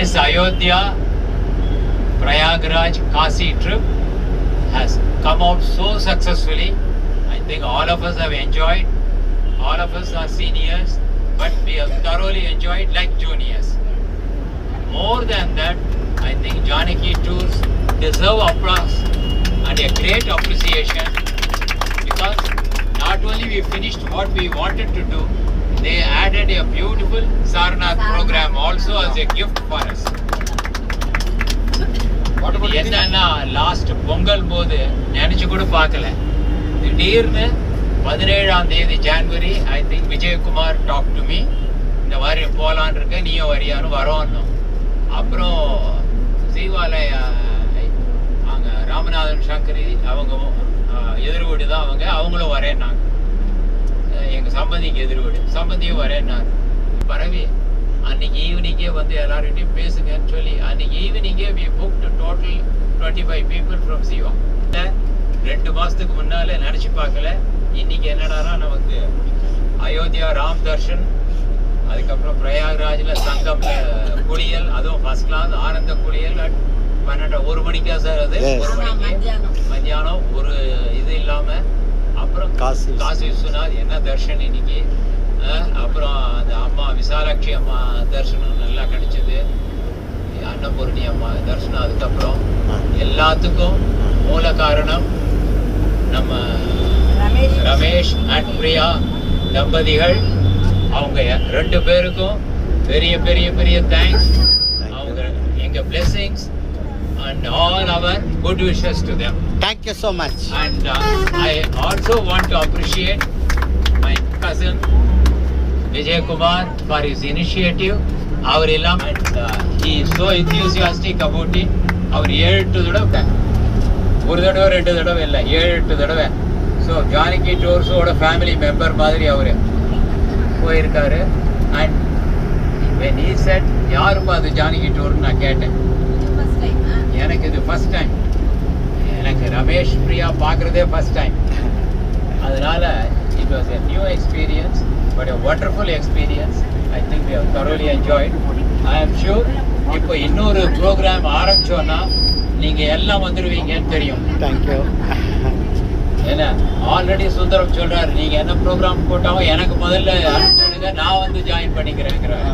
This Ayodhya Prayagraj Kasi trip has come out so successfully. I think all of us have enjoyed. All of us are seniors, but we have thoroughly enjoyed like juniors. More than that, I think Janaki Tours deserve applause and a great appreciation, because not only we finished what we wanted to do, they added a beautiful Sarnath program also as a gift for us. என்னன்னா last Pongal போது நினைச்சு கூட பார்க்கல, திடீர்னு 17ஆம் தேதி ஜனவரி I think Vijayakumar talk to me, இந்த மாதிரி போலான் இருக்க, நீயும் வரியான்னு வரோன்னு. அப்புறம் சீவாலை அங்க ராமநாதன் சங்கரி அவங்க எதிர்வீடு தான் அவங்களும் வரேன்னாங்க. எங்க சம்பந்திக்கு எதிர்வீடு, சம்பந்தியும் வரேன்னாரு. பரவி அன்னைக்கு ஈவினிங்கே வந்து எல்லார்கிட்டையும் பேசுங்கன்னு சொல்லி அன்னைக்கு ஈவினிங்கே we booked total 25 people from Siva. 2 மாசத்துக்கு முன்னால நினைச்சு பார்க்கல. இன்னைக்கு என்னடானா நமக்கு அயோத்தியா ராம் தர்ஷன், அதுக்கப்புறம் பிரயாக்ராஜ்ல சங்கம்ல குளியல், அதுவும் ஃபர்ஸ்ட் கிளாஸ் ஆனந்த குளியல் 1 மணிக்கா சார், அது 1 மணிக்கு மத்தியானம் ஒரு இது இல்லாம. அப்புறம் காசி விஸ்வநாத் என்ன தர்ஷன் இன்னைக்கு. அப்புறம் அந்த அம்மா விசாலாட்சி அம்மா தரிசனம் நல்லா கிடைச்சது, அன்னபூர்ணி அம்மா தரிசனம். அதுக்கப்புறம் எல்லாத்துக்கும் மூல காரணம் நம்ம ரமேஷ் அண்ட் பிரியா தம்பதிகள். அவங்க 2 பேருக்கும் பெரிய பெரிய பெரிய தேங்க்ஸ். அவங்க எங்க blessings and all our good wishes to them. Thank you so much. And I also want to appreciate my cousin Vijay Kumar for his initiative. Our illam, and he is so enthusiastic about it. Our 7-8 தடவை, ஒரு தடவை 2 தடவை இல்லை, 7-8 தடவை. So Janaki டூர்ஸோட family member மாதிரி அவர் போயிருக்காரு. And when he said யாருப்பா அது ஜானகி டூர்னு நான் கேட்டேன். எனக்கு இது ஃபர்ஸ்ட் டைம், எனக்கு ரமேஷ் பிரியா பார்க்குறதே ஃபர்ஸ்ட் டைம். அதனால it was a new experience, but a wonderful experience. I think we have thoroughly enjoyed. I am sure இப்போ இன்னொரு ப்ரோக்ராம் ஆரம்பிச்சோன்னா நீங்க எல்லாம் வந்துடுவீங்கன்னு தெரியும். தேங்க்யூ. ஏன்னா ஆல்ரெடி சுந்தரம் சொல்றாரு, நீங்க என்ன ப்ரோக்ராம் போட்டாலும் எனக்கு முதல்ல அனுப்பிச்சுடுங்க, நான் வந்து ஜாயின் பண்ணிக்கிறேங்கிறாரு.